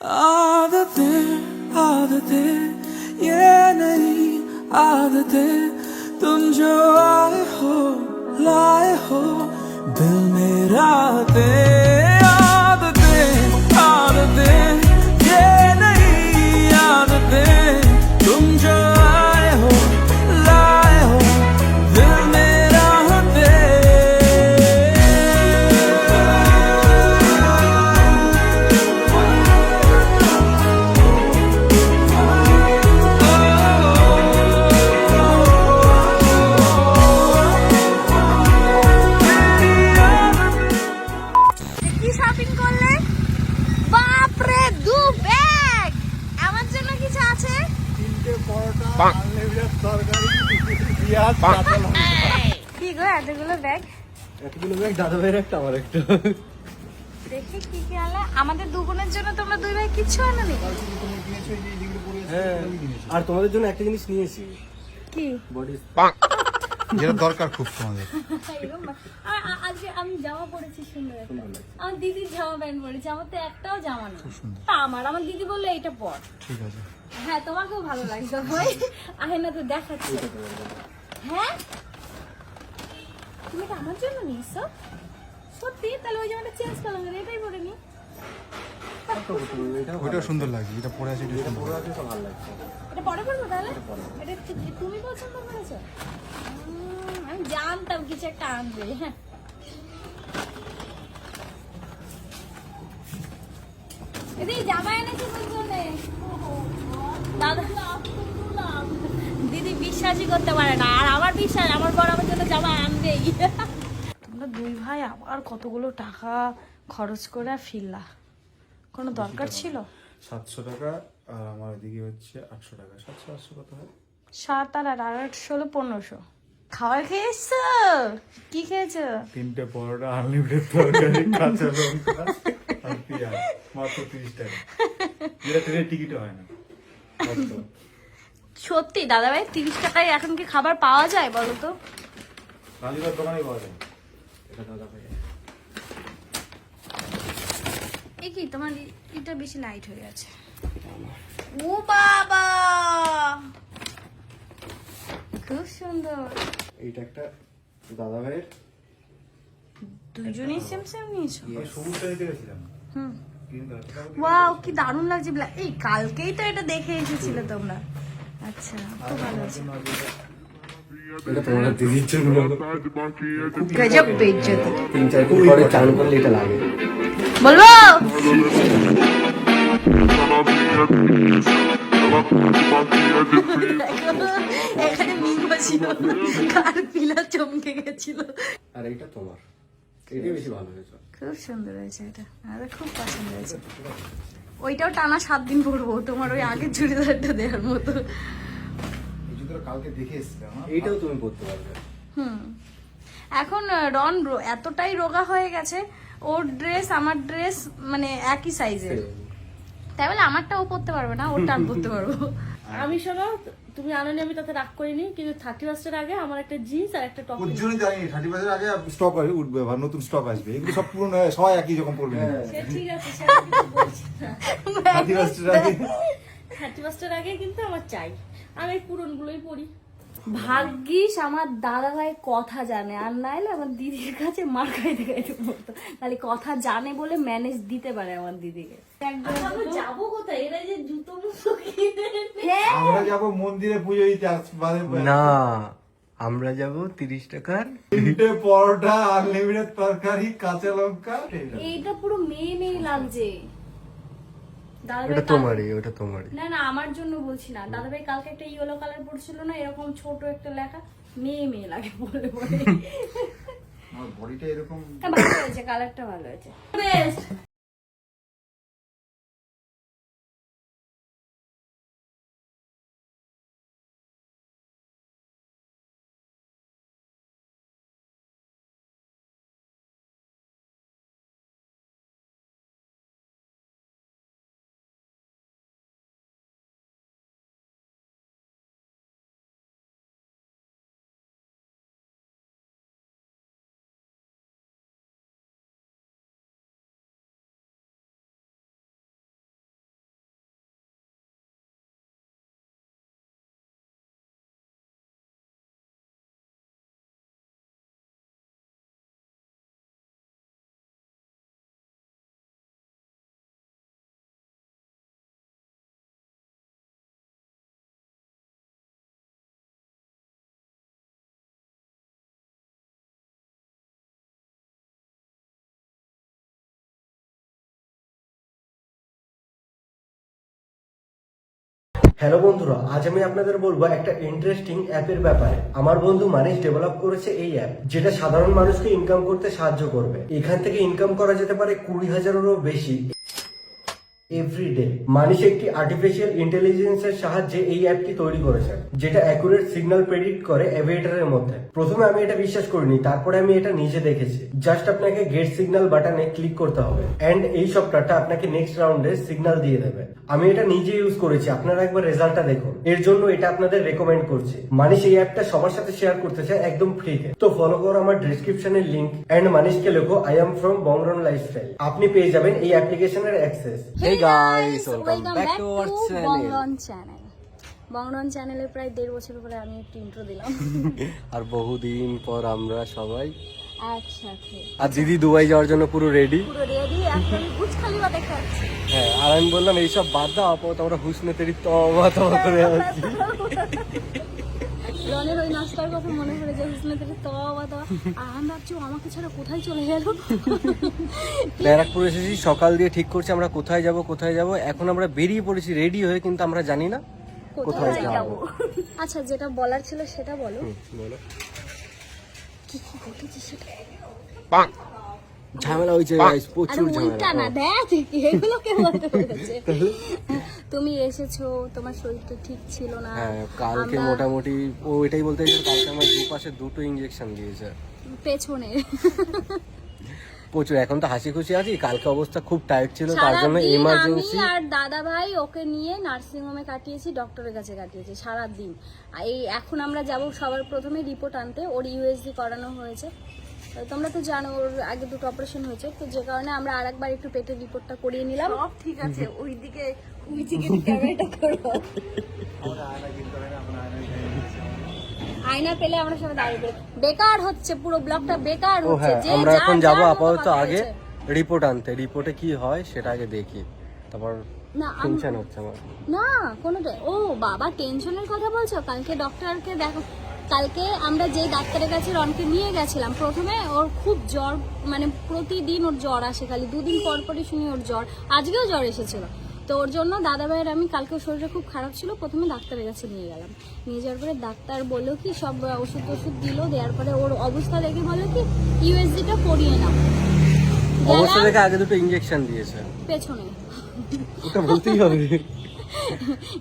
आदतें ये नहीं आदतें तुम जो आए हो लाए हो दिल में रातें आदतें ये नहीं आदतें तुम जो आए हो लाए हो दिल में কি শপিং করলে? বাপরে, দু ব্যাগ! আমার জন্য কিছু আছে? তিনটে পরোটা, আনলিমিটেড তরকারি, পেঁয়াজ, কাঁচা লঙ্কা। কি গো এতগুলো ব্যাগ? এতগুলো ব্যাগ দাদা ভাইয়ের একটা আমার একটা। দেখি কি কি আনলে। আমাদের দু বোনের জন্য তোমরা দুই ভাই কিছু আনোনি? হ্যাঁ, আর তোমাদের জন্য একটা জিনিস নিয়েছি। কি? বডি যেটা দরকার খুব তোমাদের। আজকে আমি জামা পরেছি সুন্দর একটা। আমার দিদির জামা প্যান্ট পরেছি, আমার তো একটাও জামা নেই। তা আমার দিদি বললো এইটা পর। ঠিক আছে। হ্যাঁ, তোমাকেও ভালো লাগছে ভাই। আহে না তো দেখাচ্ছি। হ্যাঁ, তুমি এটা আমার জন্য নিয়েছো? সত্যি? তাহলে ওই জামাটা চেঞ্জ করলাম, এটাই পরে নি। ওইটাও সুন্দর লাগছে, যেটা পরে আছে এটা সুন্দর। ভালো লাগছে। এটা পরে পরবো তাহলে? এটা তুমি পছন্দ করেছো? আমি জানতাম কিছু একটা আনবে। হ্যাঁ, দিদি জামা এনেছে বলছে দাদা। দিদি বিশ্বাসই করতে পারে না, আর আমার বিশ্বাস আমার বড় আমার জন্য জামা আনবেই। তোমরা দুই ভাই আবার কতগুলো টাকা খরচ করে ফিরলা, কোনো দরকার ছিল? 700 টাকা আর আমার এদিকে হচ্ছে 800 টাকা। 700 800 কত হয়? 7 আর 8 হলো 1500। খাবার খেয়েছো? কি খেয়েছো? তিনটে পরোটা, আনলিমিটেড তরকারি, কাঁচা লঙ্কা আর পেঁয়াজ, মাত্র 30 টাকা। যেটা ট্রেনের টিকিটও হয় না। সত্যি দাদা ভাই, 30 টাকায় এখন কি খাবার পাওয়া যায় বলো তো? রাজুদার দোকানে পাওয়া যায়। এটা দাদা ভাই। এই কি তোমার এটা বেশি লাইট হয়ে গেছে। ও বাবা, খুব সুন্দর। এইটা একটা দাদা ভাইয়ের। দুজনেই সেম সেম নিয়েছো? সবুজটা নিতে গেছিলাম। হুম, কিন্তু একটা ওয়াও কি দারুণ লাগছে। এই কালকেই তো এটা দেখে এসেছিলে তোমরা? আচ্ছা, খুব ভালো আছে। এটা তোমার দিদির জন্য। গজব বেইজ্জতি। 3-4 দিন পরে চান করলে এটা লাগে। বলবো এখানে মিঙ্গো ছিল, কার পিলা চমকে গেছিল। আর এইটা তোমার, এটাই বেশি ভালো হয়েছে। খুব সুন্দর হয়েছে এটা, আমাদের খুব পছন্দ হয়েছে। ওইটাও টানা 7 দিন পরবো, তোমার ওই আগের চুড়িদারটা দেওয়ার মতো। এই জুতোটা কালকে দেখে এসেছিলাম। এইটাও তুমি পড়তে পারবে। এখন রন এতটাই রোগা হয়ে গেছে, ওর ড্রেস আমার ড্রেস মানে একই সাইজের, তাই বলে আমারটা ও পরতে পারবে না, ওরটা আমি পরতে পারবো। আমি শোনো, তুমি আনোনি আমি তাতে রাগ করিনি, কিন্তু 31 এর আগে আমার একটা জিন্স আর একটা টপ। ওর জন্য জানি 30 বছর আগে স্টক উঠবে, বা নতুন স্টক আসবে। এগুলো সব পুরনো, সবাই একই রকম পড়বে। সে ঠিক আছে, সে আমি কিছু বলছি না। 30 বছর আগে 31 এর আগে কিন্তু আমার চাই, আমি এই পুরনগুলোই পরি। ভাগ্যিস আমার দাদা ভাই কথা জানে, আর নাইলে আমার দিদির কাছে মার খাইতে খাইতে পড়তো। তাহলে কথা জানে বলে ম্যানেজ দিতে পারে আমার দিদিকে। আমরা যাবো কোথায়? এরা যে জুতো মুতো কিনে হ্যাঁ, আমরা যাবো মন্দিরে পুজো দিতে। না, আমরা যাব 30 টাকার তিনটে পরোটা, আনলিমিটেড তরকারি, কাঁচা লঙ্কা। এইটা পুরো মেয়ে মেয়ে লাগছে। দাদা ওটা ভাই তোমারই, ওটা তোমারই। না না, আমার জন্য বলছি না। দাদা ভাই কালকে একটা ইয়েলো কালার পড়ছিল না, এরকম ছোট একটা লেখা, মেয়ে মেয়ে লাগে বলে বলে। আমার বডিটা এরকম। ভালো হয়েছে, কালারটা ভালো হয়েছে, বেস্ট। হ্যালো বন্ধুরা, আজ আমি আপনাদের বলবো একটা ইন্টারেস্টিং অ্যাপের ব্যাপারে। আমার বন্ধু মানিশ ডেভেলপ করেছে এই অ্যাপ, যেটা সাধারণ মানুষকে ইনকাম করতে সাহায্য করবে। এখান থেকে ইনকাম করা যেতে পারে 20,000-এরও বেশি এভরিডে। মানিশ একটি আর্টিফিশিয়াল ইন্টেলিজেন্সের সাহায্যে এই অ্যাপটি তৈরি করেছে, যেটা অ্যাকুরেট সিগন্যাল প্রেডিক্ট করে এভিয়েটারের মধ্যে। প্রথমে আমি এটা বিশ্বাস করিনি, তারপরে আমি এটা নিজে দেখেছি। জাস্ট আপনাকে গেট সিগন্যাল বাটনে ক্লিক করতে হবে এন্ড এই সফটওয়্যারটা আপনাকে নেক্সট রাউন্ডে সিগন্যাল দিয়ে দেবে। আমি এটা নিজে ইউজ করেছি, আপনারা একবার রেজাল্টটা দেখুন। এর জন্য এটা আপনাদের রেকমেন্ড করছি। মানিশ এই অ্যাপটা সবার সাথে শেয়ার করতে চায় একদম ফ্রিতে। তো ফলো করো আমার ডেসক্রিপশনের লিংক এন্ড মানিশকে লেখো I am from Bongron lifestyle. আপনি পেয়ে যাবেন এই অ্যাপ্লিকেশনের access. Hey guys, welcome back to our Bongron channel. Bongron চ্যানেলে প্রায় 1.5 বছর পরে আমি একটু ইন্ট্রো দিলাম। আর বহুদিন পর আমরা সবাই একসাথে। আর দিদি দুবাই যাওয়ার জন্য পুরো রেডি। পুরো রেডি, এখন গুছখালিবা দেখাচ্ছি। হ্যাঁ, আর আমি বললাম এইসব বাদ দাও, আপাতত আমরা হুসনে তেরি তওবা তওবা করে আছি। রনের ওই নাস্তার কথা মনে পড়ে যায়, হুসনে থেকে তওবা তওবা। আর আমি ভাবছি ও আমাকে ছাড়া কোথায় চলে গেল। ব্যারাকপুর এসেছি, সকাল দিয়ে ঠিক করছি আমরা কোথায় যাব। এখন আমরা বেরিয়ে পড়েছি রেডি হয়ে, কিন্তু আমরা জানি না কোথায় যাব। আচ্ছা, যেটা বলার ছিল সেটা বলো। বলো। কি কি ঘটেছে সেটা। ঝামেলা হয়েছে আরে প্রচুর ওইটা না, ঝামেলা। দেখ এগুলো কে বলতে বলেছে। তুমি এসেছো, তোমার শরীরটা ঠিক ছিল না। হ্যাঁ, কালকে আমরা মোটামুটি ও এটাই বলতে চাইছে, কালকে আমার দুপাশে দুটো ইনজেকশন দিয়েছে পেছনে প্রচুর। এখন তো হাসি খুশি আছি, কালকে অবস্থা খুব টাইট ছিল, তার জন্য সারাদিন ইমার্জেন্সি। আমি আর দাদা ভাই ওকে নিয়ে নার্সিং হোমে কাটিয়েছি, ডক্টরের কাছে কাটিয়েছি সারা দিন। এই এখন আমরা যাব সবার প্রথমে রিপোর্ট আনতে। ওর ইউএসজি করানো হয়েছে, তোমরা তো জানো ওর আগে 2টো অপারেশন হয়েছে, তো যে কারণে আমরা আরেকবার একটু পেটের রিপোর্টটা করিয়ে নিলাম। সব ঠিক আছে, ওইদিকে ক্যামেরাটা করো। আয়না পেলে আমরা সবাই দাঁড়িয়ে পড়ি। বেকার হচ্ছে, পুরো ব্লগটা বেকার ও হচ্ছে। হ্যাঁ, যে আমরা এখন যার যাব যার মতো আপাতত কথা আগে বলছে। রিপোর্ট আনতে। রিপোর্টে কি হয় সেটা আগে দেখি, তারপর না টেনশন হচ্ছে আমার। না কোনোটা। ও বাবা, টেনশনের কথা বলছো? কালকে ডক্টরকে দেখো, কালকে আমরা যে ডাক্তারের কাছে রনকে নিয়ে গেছিলাম, প্রথমে ওর খুব জ্বর, মানে প্রতিদিন ওর জ্বর আসে, খালি 2 দিন পর পরই শুনি ওর জ্বর। আজকেও জ্বর এসেছিল। তো ওর জন্য দাদা ভাইয়ের আমি কালকে শরীরটা খুব খারাপ ছিল, প্রথমে ডাক্তারের কাছে নিয়ে গেলাম। নিয়ে যাওয়ার পরে ডাক্তার বললো কি, সব ওষুধ দিল। দেওয়ার পরে ওর অবস্থা দেখে বললো কি ইউএসজিটা করিয়ে নাও। অবস্থা দেখে আগে দুটো ইনজেকশন দিয়েছে পেছনে ওটা বলতেই হবে।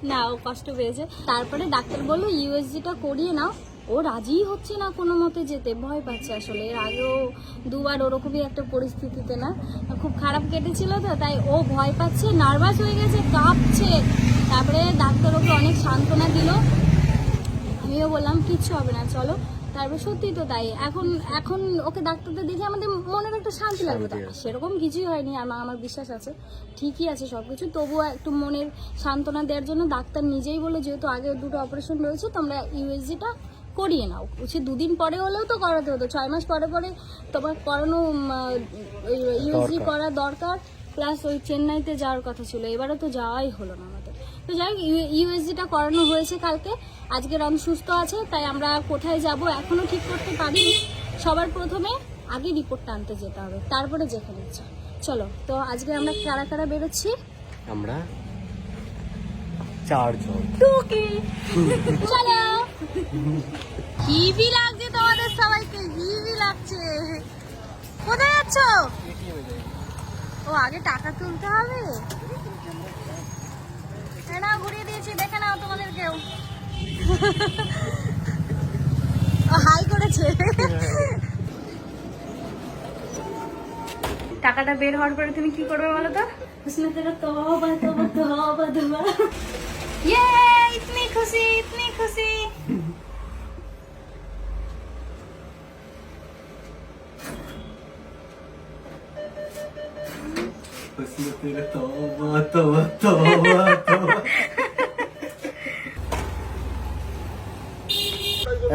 না, ও কষ্ট পেয়েছে। তারপরে ডাক্তার বললো ইউএসজিটা করিয়ে নাও। ও রাজিই হচ্ছে না কোনো মতে যেতে, ভয় পাচ্ছে আসলে। এর আগেও 2বার ওরকমই একটা পরিস্থিতিতে না খুব খারাপ কেটেছিল, তো তাই ও ভয় পাচ্ছে, নার্ভাস হয়ে গেছে, কাঁপছে। তারপরে ডাক্তার ওকে অনেক সান্ত্বনা দিল। আমিও বললাম কিচ্ছু হবে না, চলো। তারপর সত্যি তো তাই। এখন ওকে ডাক্তারদের দেখে আমাদের মনের একটা শান্তি লাগবে। সেরকম কিছুই হয়নি, আমার বিশ্বাস আছে ঠিকই আছে সবকিছু। তবুও একটু মনের সান্ত্বনা দেওয়ার জন্য ডাক্তার নিজেই বলে, যেহেতু আগে 2টো অপারেশন রয়েছে, তোমরা ইউএসজিটা করিয়ে নাও। সে 2 দিন পরে হলেও তো করাতে হতো, 6 মাস পরে পরে তোমার করানো ইউএসজি করা দরকার। প্লাস ওই চেন্নাইতে যাওয়ার কথা ছিল, এবারে তো যাওয়াই হলো না আমাদের। তো যাই হোক, ইউএসজিটা করানো হয়েছে কালকে। আজকে রন সুস্থ আছে, তাই আমরা কোথায় যাব এখনো ঠিক করতে পারিনি। সবার প্রথমে আগে রিপোর্টটা আনতে যেতে হবে, তারপরে যেখানে ইচ্ছা। চলো, তো আজকে আমরা কারা কারা বেরোচ্ছি? আমরা 4 জন। টুকি চলো। হিভি লাগছে তোমাদের সবাইকে, হিভি লাগছে। কোথায় যাচ্ছ? ও আগে টাকা তুলতে হবে। নাও, ঘুরিয়ে দিয়েছি, দেখে নাও তোমাদেরকেও। হাই করেছে। টাকাটা বের হওয়ার পরে তুমি কি করবে বলো তো? उसमें तेरा तौबा तौबा तौबा तौबा। ये इतनी खुशी, इतनी खुशी।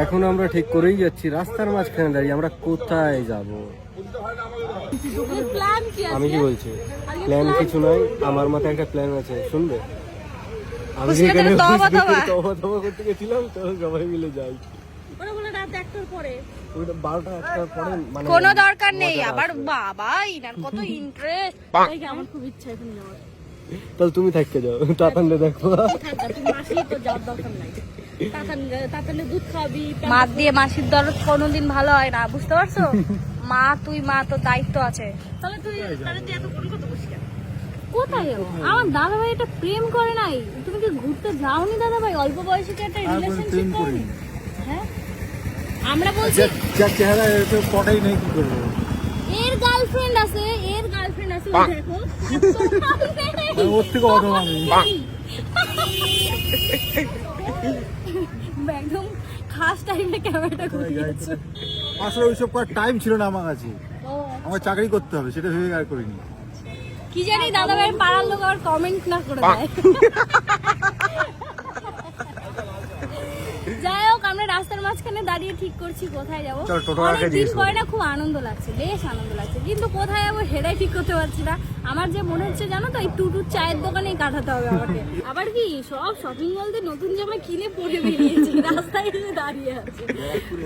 এখন আমরা ঠিক করেই যাচ্ছি, রাস্তার মাঝখানে দাঁড়িয়ে আমরা কোথায় যাব। प्लान किया আমি কি বলছি, প্ল্যান কিছু নাই, আমার মাথায় একটা প্ল্যান আছে, শুনবে? আমি খুশিতে যেখানে তওবা তওবা। তওবা করতে গেছিলাম, তো সবাই মিলে যাই। ওরা বলে রাত 1টার পরে। ওইটা 12টা 1টার পরে, মানে কোনো দরকার নেই। আবার বাবা ইনার কত ইন্টারেস্ট। তাই আমার খুব ইচ্ছা এখন যাওয়ার। তাহলে তুমি থাকতে যাও, তাতানলে দেখো। মাসি তো যাওয়ার দরকার নাই, তাতানলে দুধ খাবি। মার দিয়ে মাসির দরদ কোনোদিন ভালো হয় না, বুঝতে পারছো? মা তুই মা, তো দায়িত্ব আছে। তাহলে তুই এত ফোন করতে বসি কেন? কোথায় যাবো? আমার দাদা ভাই এটা প্রেম করে নাই। তুমি কি ঘুরতে যাওনি দাদা ভাই? অল্প বয়সে কি একটা রিলেশনশিপ করনি? হ্যাঁ, আমরা বলছি যার চেহারা এসে পটাই নেই, কি করবো? এর গার্লফ্রেন্ড আছে, এর গার্লফ্রেন্ড আছে, ওই দেখো। ওর থেকে অধম আমি। একদম খাস টাইমে ক্যামেরাটা ঘুরিয়েছে। আসলে ওইসব করার টাইম ছিল না আমার কাছে, আমার চাকরি করতে হবে, সেটা ভেবে আর করিনি। কি জানি দাদা ভাইয়ের পাড়ার লোক আবার কমেন্ট না করে দেয়। যাই হোক, আমরা রাস্তার মাঝখানে দাঁড়িয়ে ঠিক করছি কোথায় যাবো। চল, টোটো আগে অনেকদিন দিয়েছো। পরে না, খুব আনন্দ লাগছে, বেশ আনন্দ লাগছে, কিন্তু কোথায় যাবো সেটাই ঠিক করতে পারছি না। আমার যে মনে হচ্ছে জানো তো, এই টুটুর চায়ের দোকানেই কাটাতে হবে আমাকে। আবার কি সব শপিং মল থেকে নতুন জামা কিনে পরে বেরিয়েছি, রাস্তায় এসে দাঁড়িয়ে আছে।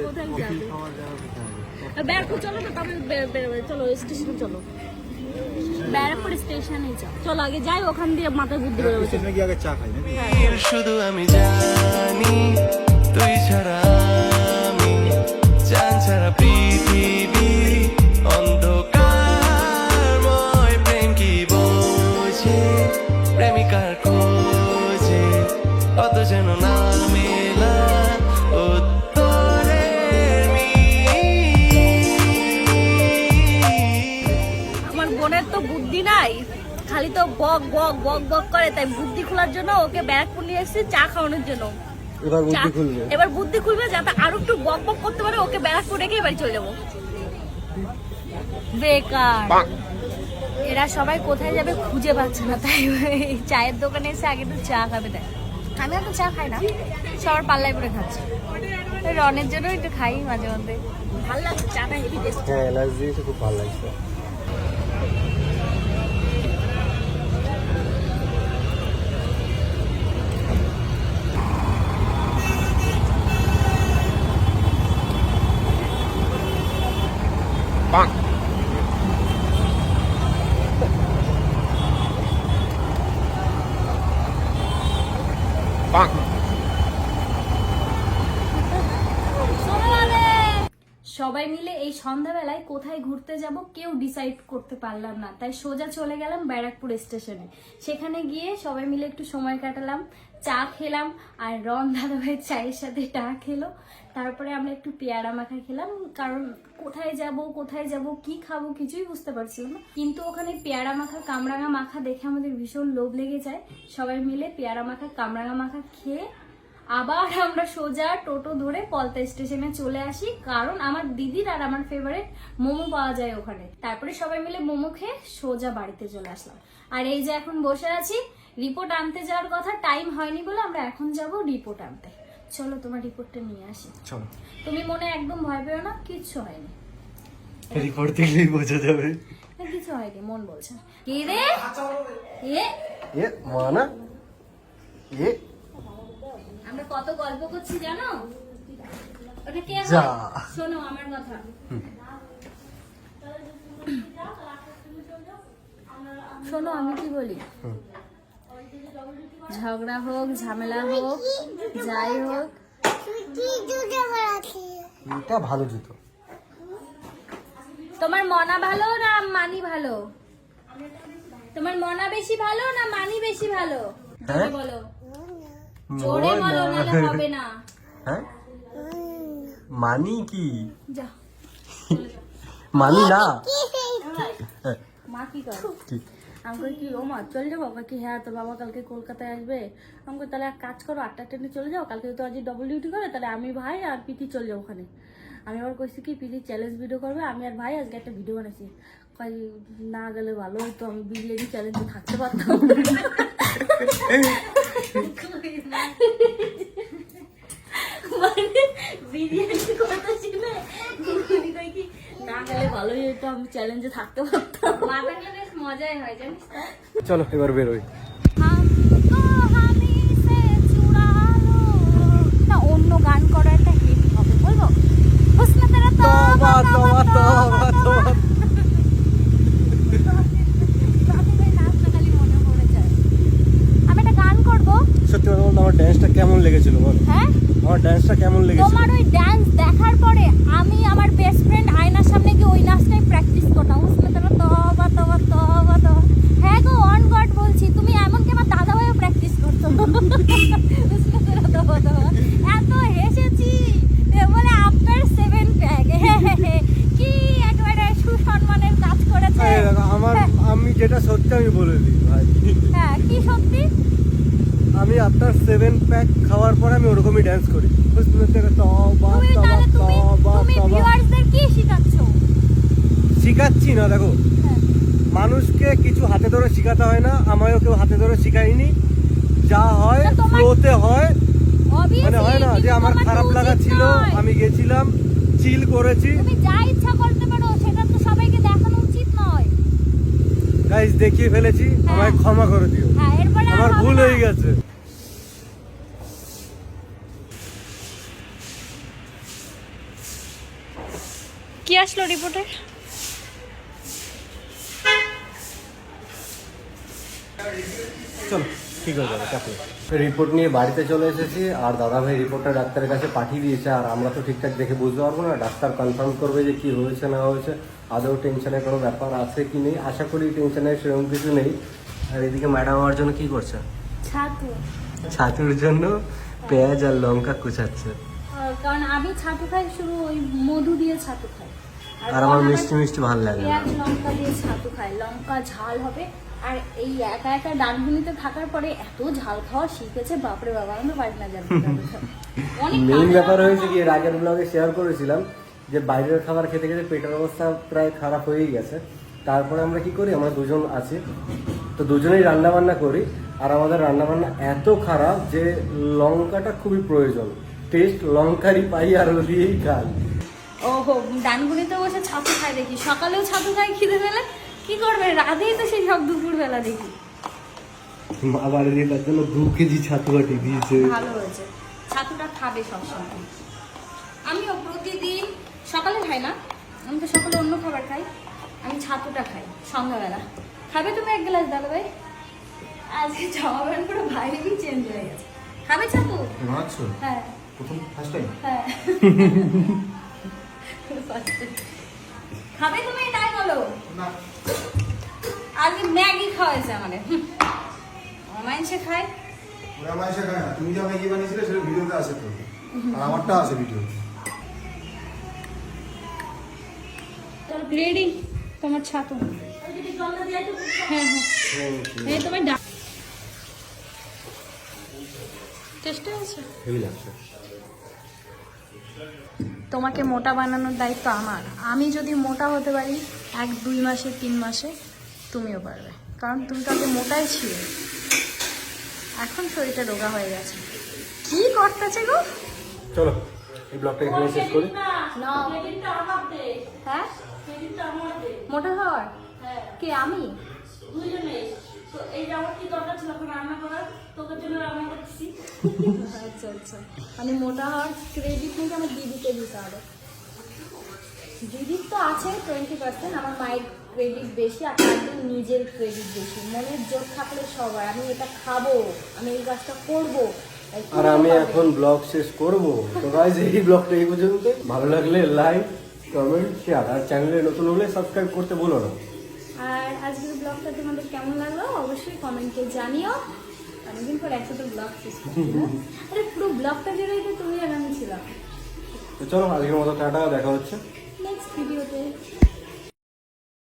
কোথায় যাবে? ব্যারাকপুর চলো তো, তবে বেরোবে। চলো স্টেশনে চলো, ব্যারাকপুর স্টেশনে চলো আগে যাই, ওখান দিয়ে মাথায় বুদ্ধি বেরোবে। স্টেশনে গিয়ে আগে চা খাই নাকি? শুধু আমি জানি তুই ছাড়া আমি, চান ছাড়া পৃথিবী অন্ধকারময়, প্রেম কি বোঝে প্রেমিকার খোঁজে, অত যেন না মেলা উত্তরের আমার বোনের তো বুদ্ধি নাই, খালি তো বক বক বক বক করে। তাই বুদ্ধি খোলার জন্য ওকে ব্যারাকপুর নিয়ে এসেছি চা খাওয়ানোর জন্য। এবার বুদ্ধি খুলবে। এবার বুদ্ধি খুলবে, যাতে আরো একটু বক বক করতে পারে। ওকে ব্যারাকপুর রেখে এবার চলে যাবো। বেকার, এরা সবাই কোথায় যাবে খুঁজে পাচ্ছে না, তাই এই চায়ের দোকানে এসে আগে একটু চা খাবে। তাই আমি তো চা খাই না, সবার পাল্লায় করে খাচ্ছি। রনের জন্য একটু খাই মাঝে মধ্যে, ভালো লাগছে চাটা, হেভি টেস্ট। হ্যাঁ, এলাচ দিয়েছে, খুব ভালো লাগছে। সবাই মিলে এই সন্ধ্যাবেলায় কোথায় ঘুরতে যাব কেউ ডিসাইড করতে পারলাম না, তাই সোজা চলে গেলাম ব্যারাকপুর স্টেশনে। সেখানে গিয়ে সবাই মিলে একটু সময় কাটালাম, চা খেলাম, আর রন দাদাভাইয়ের চায়ের সাথে চা খেলো। তারপরে আমরা একটু পেয়ারা মাখা খেলাম, কারণ কোথায় যাব কি খাবো কিছুই বুঝতে পারছিলাম না। কিন্তু ওখানে পেয়ারা মাখা কামরাঙা মাখা দেখে আমাদের ভীষণ লোভ লেগে যায়। সবাই মিলে পেয়ারা মাখা কামরাঙা মাখা খেয়ে আবার আমরা সোজা টোটো ধরে পলতা স্টেশনে চলে আসি, কারণ আমার দিদির আর আমার ফেভারিট মোমো পাওয়া যায় ওখানে। তারপরে সবাই মিলে মোমো খেয়ে সোজা বাড়িতে চলে আসলাম। আর এই যে এখন বসে আছি, রিপোর্ট আনতে যাওয়ার কথা, টাইম হয়নি বলে আমরা এখন যাব রিপোর্ট আনতে। চলো তোমার রিপোর্টটা নিয়ে আসি। চলো, তুমি মনে একদম ভয় পেও না, কিচ্ছু হয়নি। রিপোর্ট দেখলেই বোঝা যাবে। না, কিছু হয়নি, মন বলছে। কি রে এ মা না, এ আমরা কত গল্প করছি জানো? ওটা কে হয়? যা। শোনো আমার কথা, শোনো আমি কি বলি। ঝগড়া হোক, ঝামেলা হোক, যাই হোক, এটা ভালো জুতো। তোমার মনা ভালো না মানি ভালো? তোমার মনা বেশি ভালো না মানি বেশি ভালো? জোরে বলো, জোরে বলো, নাহলে হবে না। হ্যাঁ, মানি কি? যা, মানি না। মা কি করে? কি? আমি কই কি ও মা চলে যাবো? কি হ্যাঁ, তোর বাবা কালকে কলকাতায় আসবে। আমি কই তাহলে এক কাজ করো, 8টা ট্রেনে চলে যাও, কালকে তো আজ ডবল ডিউটি করে, তাহলে আমি ভাই আর প্রীতি চলে যাবো ওখানে। আমি আবার কইছি কি প্রীতি চ্যালেঞ্জ ভিডিও করবে, আমি আর ভাই আজকে একটা ভিডিও বানাইছি। কই না গেলে ভালো হতো, আমি বিরিয়ানি চ্যালেঞ্জে থাকতে পারতাম। মানে বিরিয়ানি কথা শুনে কি না গেলে ভালোই হতো, আমি চ্যালেঞ্জে থাকতে পারতাম। মা থাকলে বেশ মজাই হয় জানিস তো। চলো এবার বেরোই। না, অন্য গান করা একটা হিট হবে, বলবো হুসনা তেরা তওবা তওবা তওবা তওবা। রাতে নাচটা খালি মনে পড়ে যায়। ডান্সটা কেমন লেগেছিল বল? হ্যাঁ আমার ডান্সটা কেমন লেগেছিল? তোমার ওই ডান্স দেখার পরে আমি আমার বেস্ট ফ্রেন্ড আয়নার সামনে গিয়ে ওই নাচটাই প্র্যাকটিস করতাম। উসমে তোরা তবা তবা তবা তবা। হ্যাঁ গো অন গড বলছি, তুমি এমনকি আমার দাদা ভাইও প্র্যাকটিস করতো। উসমে তোরা তবা তবা। এত হেসেছি বলে আফটার 7 প্যাক কি একেবারে সুসম্মানের কাজ করেছে। এই দেখো, আমি যেটা সত্যি আমি বলে দিই ভাই, হ্যাঁ কি সত্যি? আমি আপনার 7 প্যাক খাওয়ার পর আমি ওরকমই ডান্স করি। উসমে তোরা তবা তুমি তবা তাহলে তবা তুমি তবা। ভিউয়ার্সদের কি শেখাচ্ছ? শিখাচ্ছি না, দেখো হ্যাঁ। মানুষকে কিছু হাতে ধরে শেখাতে হয় না, আমায়ও কেউ হাতে ধরে শেখায়নি। যা হয় না, তোমার- ফ্লোতে হয়, মানে Obviously, হয় না যে কিন্তু আমার তোমার খারাপ তো লাগা উচিত ছিল, নয়। আমি গেছিলাম, চিল করেছি। তুমি যা ইচ্ছা করতে পারো, সেটা তো সবাইকে দেখানো উচিত নয়। গাইস দেখিয়ে ফেলেছি, আমায় ক্ষমা করে দিও, হ্যাঁ এরপরে আর আমার হবে ভুল না। হয়ে গেছে। কি আসলো রিপোর্টে? চলো ঠিক হয়ে যাবে, চাপ নেই। রিপোর্ট নিয়ে বাড়িতে চলে এসেছি, আর দাদা ভাই রিপোর্টটা ডাক্তারের কাছে পাঠিয়ে দিয়েছে। আর আমরা তো ঠিকঠাক দেখে বুঝতে পারবো না, ডাক্তার কনফার্ম করবে যে কি হয়েছে না হয়েছে, আদৌ টেনশনের কোনো ব্যাপার আছে কি নেই। আশা করি টেনশনের সেরকম কিছু নেই। আর এদিকে ম্যাডাম আমার জন্য কি করছে? ছাতু। ছাতুর জন্য পেঁয়াজ আর লঙ্কা কুচাচ্ছে। কারণ আমি ছাতু খাই শুধু ওই মধু দিয়ে ছাতু খাই। আর আমার মিষ্টি মিষ্টি ভালো লাগে না। পেঁয়াজ লঙ্কা দিয়ে ছাতু খাই, লঙ্কা ঝাল হবে। আর এই একা একা ডানগুনিতে থাকার পরে এত ঝাল খাওয়া শিখেছে, বাপরে বাবা, আমি তো পারি না জানি। মেইন ব্যাপার হয়েছে কি, এর আগের ব্লগে শেয়ার করেছিলাম যে বাইরের খাবার খেতে খেতে পেটের অবস্থা প্রায় খারাপ হয়েই গেছে। তারপরে আমরা কি করি, আমরা দুজন আছি তো দুজনেই রান্না বান্না করি। আর আমাদের রান্না বান্না এত খারাপ যে লঙ্কাটা খুবই প্রয়োজন, টেস্ট লঙ্কারই পাই আর ও দিয়েই খাই। ওহো, ডানগুনিতে বসে ছাতু খাই দেখি, সকালেও ছাতু খাই খিদে পেলে। কি করবে, রাতেই তো সেই সব দুপুরবেলা দেখি। মা বাড়ি দিয়ে তার জন্য 2 কেজি ছাতু কাটি দিয়েছে। ভালো হয়েছে, ছাতুটা খাবে সবসময়। আমিও প্রতিদিন সকালে খাই না, আমি তো সকালে অন্য খাবার খাই, আমি ছাতুটা খাই সন্ধ্যাবেলা। খাবে তুমি 1 গ্লাস দাদা ভাই? আজকে জামা প্যান্ট পুরো বাইরেই চেঞ্জ হয়ে গেছে। খাবে ছাতু? বানাচ্ছ হ্যাঁ প্রথম ফার্স্ট টাইম? হ্যাঁ। খাবে তুমি, তাই বলো। না আজকে ম্যাগি খাওয়াইছে আমাদের। মানুষে খায়। ওরা মাইশা খায় না, তুমি যা ম্যাগি বানিয়েছিলে সেটা ভিডিওতে আছে তো, আর আমারটা আছে ভিডিও। রেডি তোমার ছাতু। হ্যাঁ হ্যাঁ, এই তোমার চেষ্টা আছে। হেভি লাগছে। তোমাকে মোটা বানানোর দায়িত্ব আমার। আমি যদি মোটা হতে পারি 1-2 মাসে 3 মাসে, তুমিও পারবে। কারণ তুমি তো আগে মোটাই ছিলে, এখন শরীরটা রোগা হয়ে গেছে। কি করতেছে গো? চলো এই ব্লগটা এখানে শেষ করি। হ্যাঁ মোটা হওয়ার কে? আমি? আচ্ছা আচ্ছা, মানে মোটা হওয়ার ক্রেডিট নাকি আমার দিদিকে দিতে হবে। দিদির তো আছে 20%, আমার মায়ের ক্রেডিট বেশি, আর তাদের নিজের ক্রেডিট বেশি। মনের জোর থাকলে সবার, আমি এটা খাবো, আমি এই কাজটা করবো। আর আমি এখন ব্লগ শেষ করব। তো গাইস এই ব্লগটা এই পর্যন্ত। ভালো লাগলে লাইক, কমেন্ট, শেয়ার, আর চ্যানেলে নতুন হলে সাবস্ক্রাইব করতে ভুলো না। আর আজকের ব্লগটা তোমাদের কেমন লাগলো অবশ্যই কমেন্টে জানিও। অনেকদিন পর একসাথে ব্লগ শেষ করছি না? আরে পুরো ব্লগটা জুড়েই তো তুমি আর আমি ছিলাম। তো চলো আজকের মতো টাটা, দেখা হচ্ছে নেক্সট ভিডিওতে।